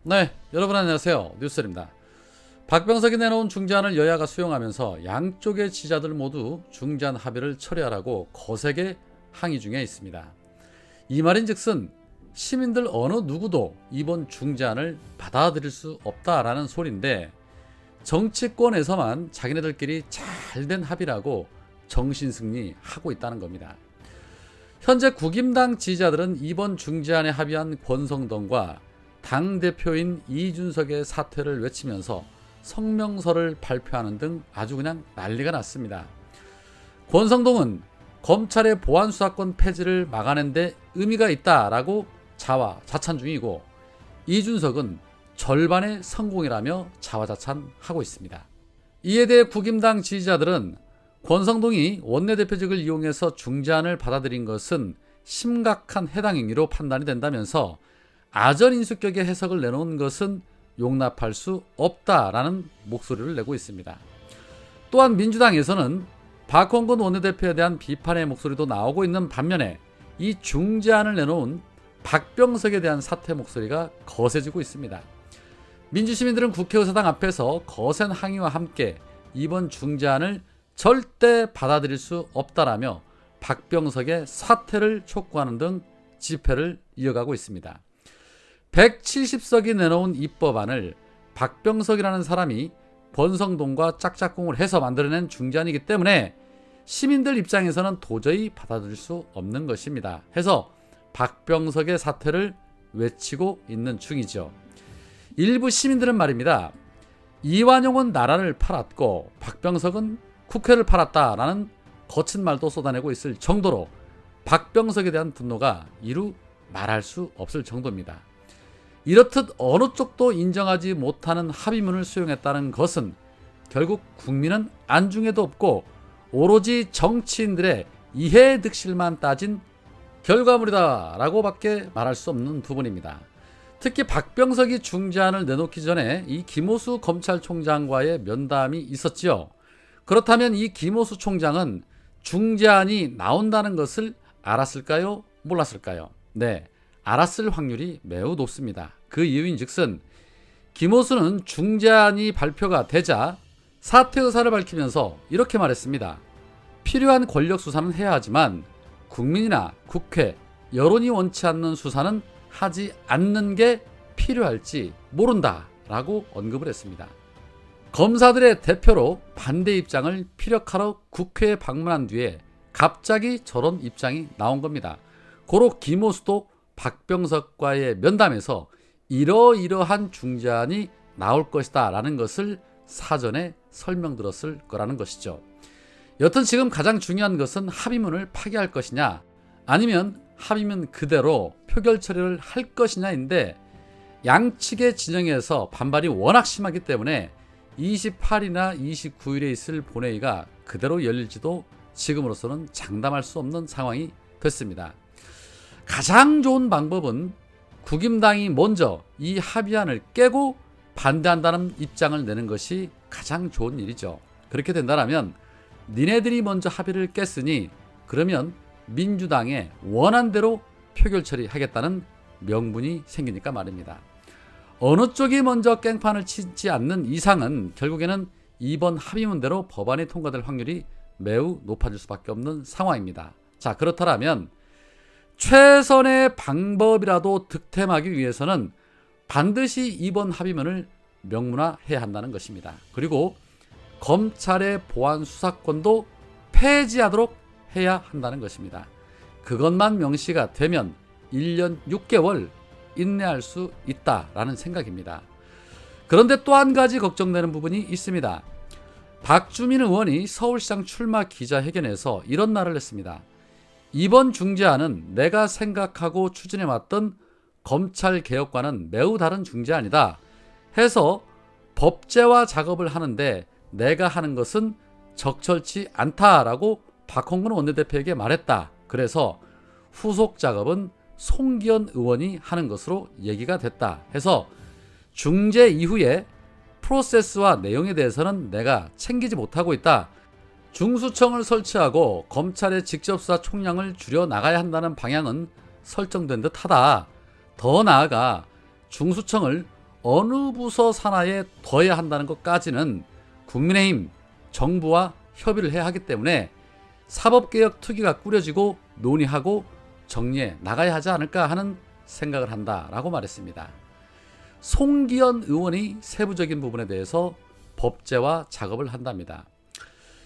네, 여러분 안녕하세요. 뉴스입니다. 박병석이 내놓은 중재안을 여야가 수용하면서 양쪽의 지지자들 모두 중재안 합의를 처리하라고 거세게 항의 중에 있습니다. 이 말인즉슨 시민들 어느 누구도 이번 중재안을 받아들일 수 없다라는 소리인데, 정치권에서만 자기네들끼리 잘된 합의라고 정신승리하고 있다는 겁니다. 현재 국임당 지지자들은 이번 중재안에 합의한 권성동과 당대표인 이준석의 사퇴를 외치면서 성명서를 발표하는 등 아주 그냥 난리가 났습니다. 권성동은 검찰의 보안수사권 폐지를 막아낸 데 의미가 있다라고 자화자찬 중이고, 이준석은 절반의 성공이라며 자화자찬하고 있습니다. 이에 대해 국임당 지지자들은 권성동이 원내대표직을 이용해서 중재안을 받아들인 것은 심각한 해당 행위로 판단이 된다면서 아전인수격의 해석을 내놓은 것은 용납할 수 없다라는 목소리를 내고 있습니다. 또한 민주당에서는 박홍근 원내대표에 대한 비판의 목소리도 나오고 있는 반면에 이 중재안을 내놓은 박병석에 대한 사퇴 목소리가 거세지고 있습니다. 민주시민들은 국회의사당 앞에서 거센 항의와 함께 이번 중재안을 절대 받아들일 수 없다라며 박병석의 사퇴를 촉구하는 등 집회를 이어가고 있습니다. 170석이 내놓은 입법안을 박병석이라는 사람이 권성동과 짝짝꿍을 해서 만들어낸 중재안이기 때문에 시민들 입장에서는 도저히 받아들일 수 없는 것입니다. 해서 박병석의 사퇴를 외치고 있는 중이죠. 일부 시민들은 말입니다, 이완용은 나라를 팔았고 박병석은 국회를 팔았다라는 거친 말도 쏟아내고 있을 정도로 박병석에 대한 분노가 이루 말할 수 없을 정도입니다. 이렇듯 어느 쪽도 인정하지 못하는 합의문을 수용했다는 것은 결국 국민은 안중에도 없고 오로지 정치인들의 이해득실만 따진 결과물이다 라고 밖에 말할 수 없는 부분입니다. 특히 박병석이 중재안을 내놓기 전에 이 김호수 검찰총장과의 면담이 있었지요. 그렇다면 이 김호수 총장은 중재안이 나온다는 것을 알았을까요? 몰랐을까요? 네, 알았을 확률이 매우 높습니다. 그 이유인즉슨 김호수는 중재안이 발표가 되자 사퇴 의사를 밝히면서 이렇게 말했습니다. 필요한 권력 수사는 해야 하지만 국민이나 국회, 여론이 원치 않는 수사는 하지 않는 게 필요할지 모른다 라고 언급을 했습니다. 검사들의 대표로 반대 입장을 피력하러 국회에 방문한 뒤에 갑자기 저런 입장이 나온 겁니다. 고로 김호수도 박병석과의 면담에서 이러이러한 중재안이 나올 것이다 라는 것을 사전에 설명들었을 거라는 것이죠. 여튼 지금 가장 중요한 것은 합의문을 파기할 것이냐 아니면 합의문 그대로 표결 처리를 할 것이냐인데, 양측의 진영에서 반발이 워낙 심하기 때문에 28일이나 29일에 있을 본회의가 그대로 열릴지도 지금으로서는 장담할 수 없는 상황이 됐습니다. 가장 좋은 방법은 국임당이 먼저 이 합의안을 깨고 반대한다는 입장을 내는 것이 가장 좋은 일이죠. 그렇게 된다면 니네들이 먼저 합의를 깼으니 그러면 민주당의 원안대로 표결 처리하겠다는 명분이 생기니까 말입니다. 어느 쪽이 먼저 깽판을 치지 않는 이상은 결국에는 이번 합의문대로 법안이 통과될 확률이 매우 높아질 수밖에 없는 상황입니다. 자, 그렇다면 최선의 방법이라도 득템하기 위해서는 반드시 이번 합의문을 명문화해야 한다는 것입니다. 그리고 검찰의 보안 수사권도 폐지하도록 해야 한다는 것입니다. 그것만 명시가 되면 1년 6개월 인내할 수 있다라는 생각입니다. 그런데 또 한 가지 걱정되는 부분이 있습니다. 박주민 의원이 서울시장 출마 기자회견에서 이런 말을 했습니다. 이번 중재안은 내가 생각하고 추진해왔던 검찰개혁과는 매우 다른 중재안이다 해서 법제화 작업을 하는데 내가 하는 것은 적절치 않다라고 박홍근 원내대표에게 말했다. 그래서 후속 작업은 송기현 의원이 하는 것으로 얘기가 됐다 해서 중재 이후에 프로세스와 내용에 대해서는 내가 챙기지 못하고 있다. 중수청을 설치하고 검찰의 직접수사 총량을 줄여 나가야 한다는 방향은 설정된 듯하다. 더 나아가 중수청을 어느 부서 산하에 둬야 한다는 것까지는 국민의힘 정부와 협의를 해야 하기 때문에 사법개혁특위가 꾸려지고 논의하고 정리해 나가야 하지 않을까 하는 생각을 한다라고 말했습니다. 송기현 의원이 세부적인 부분에 대해서 법제화 작업을 한답니다.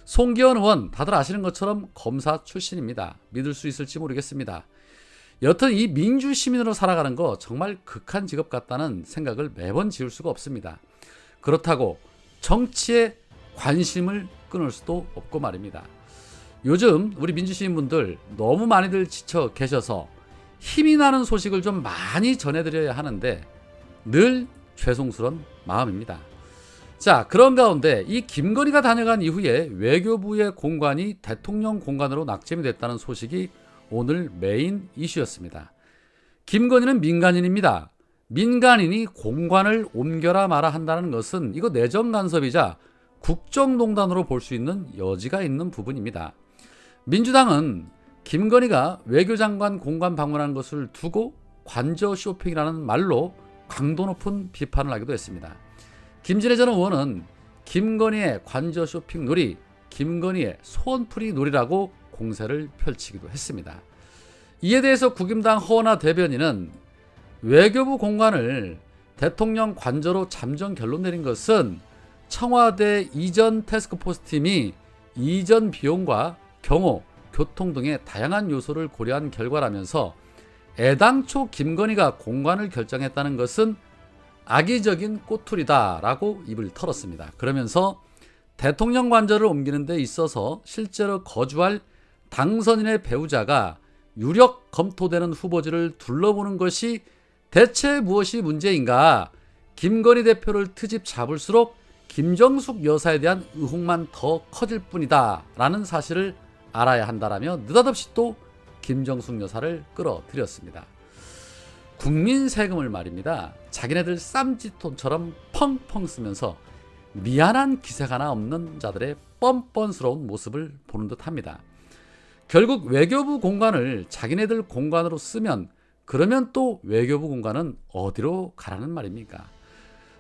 송기현 의원 다들 아시는 것처럼 검사 출신입니다. 믿을 수 있을지 모르겠습니다. 여튼 이 민주시민으로 살아가는 거 정말 극한 직업 같다는 생각을 매번 지울 수가 없습니다. 그렇다고 정치에 관심을 끊을 수도 없고 말입니다. 요즘 우리 민주시민분들 너무 많이들 지쳐 계셔서 힘이 나는 소식을 좀 많이 전해드려야 하는데 늘 죄송스러운 마음입니다. 자, 그런 가운데 이 김건희가 다녀간 이후에 외교부의 공관이 대통령 공관으로 낙점이 됐다는 소식이 오늘 메인 이슈였습니다. 김건희는 민간인입니다. 민간인이 공관을 옮겨라 마라 한다는 것은 이거 내정 간섭이자 국정농단으로 볼 수 있는 여지가 있는 부분입니다. 민주당은 김건희가 외교장관 공관 방문한 것을 두고 관저 쇼핑이라는 말로 강도 높은 비판을 하기도 했습니다. 김진애 전 의원은 김건희의 관저 쇼핑 놀이, 김건희의 소원풀이 놀이라고 공세를 펼치기도 했습니다. 이에 대해서 국힘당 허원하 대변인은 외교부 공관을 대통령 관저로 잠정 결론 내린 것은 청와대 이전 태스크포스 팀이 이전 비용과 경호, 교통 등의 다양한 요소를 고려한 결과라면서 애당초 김건희가 공관을 결정했다는 것은 악의적인 꼬투리다라고 입을 털었습니다. 그러면서 대통령 관저를 옮기는 데 있어서 실제로 거주할 당선인의 배우자가 유력 검토되는 후보지를 둘러보는 것이 대체 무엇이 문제인가? 김건희 대표를 트집 잡을수록 김정숙 여사에 대한 의혹만 더 커질 뿐이다 라는 사실을 알아야 한다라며 느닷없이 또 김정숙 여사를 끌어들였습니다. 국민 세금을 말입니다. 자기네들 쌈짓돈처럼 펑펑 쓰면서 미안한 기색 하나 없는 자들의 뻔뻔스러운 모습을 보는 듯합니다. 결국 외교부 공관을 자기네들 공관으로 쓰면 그러면 또 외교부 공관은 어디로 가라는 말입니까?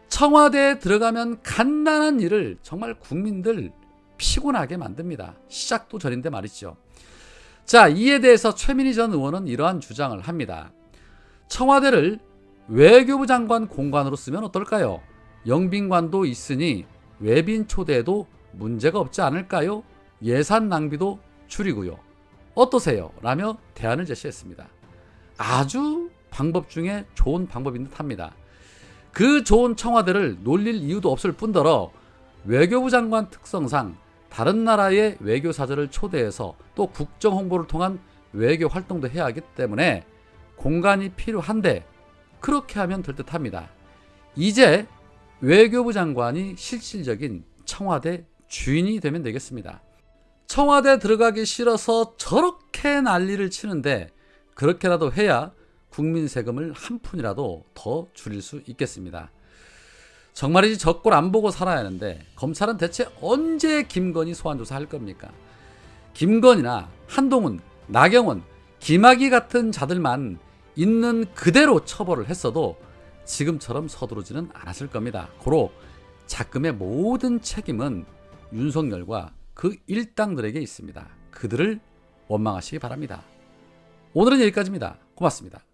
청와대에 들어가면 간단한 일을 정말 국민들 피곤하게 만듭니다. 시작도 전인데 말이죠. 자, 이에 대해서 최민희 전 의원은 이러한 주장을 합니다. 청와대를 외교부 장관 공관으로 쓰면 어떨까요? 영빈관도 있으니 외빈 초대에도 문제가 없지 않을까요? 예산 낭비도 줄이고요. 어떠세요? 라며 대안을 제시했습니다. 아주 방법 중에 좋은 방법인 듯합니다. 그 좋은 청와대를 놀릴 이유도 없을 뿐더러 외교부 장관 특성상 다른 나라의 외교사절을 초대해서 또 국정 홍보를 통한 외교 활동도 해야 하기 때문에 공간이 필요한데 그렇게 하면 될 듯합니다. 이제 외교부 장관이 실질적인 청와대 주인이 되면 되겠습니다. 청와대 들어가기 싫어서 저렇게 난리를 치는데 그렇게라도 해야 국민 세금을 한 푼이라도 더 줄일 수 있겠습니다. 정말이지 저 꼴 안 보고 살아야 하는데 검찰은 대체 언제 김건희 소환조사 할 겁니까? 김건희나 한동훈, 나경원, 김학의 같은 자들만 있는 그대로 처벌을 했어도 지금처럼 서두르지는 않았을 겁니다. 고로 작금의 모든 책임은 윤석열과 그 일당들에게 있습니다. 그들을 원망하시기 바랍니다. 오늘은 여기까지입니다. 고맙습니다.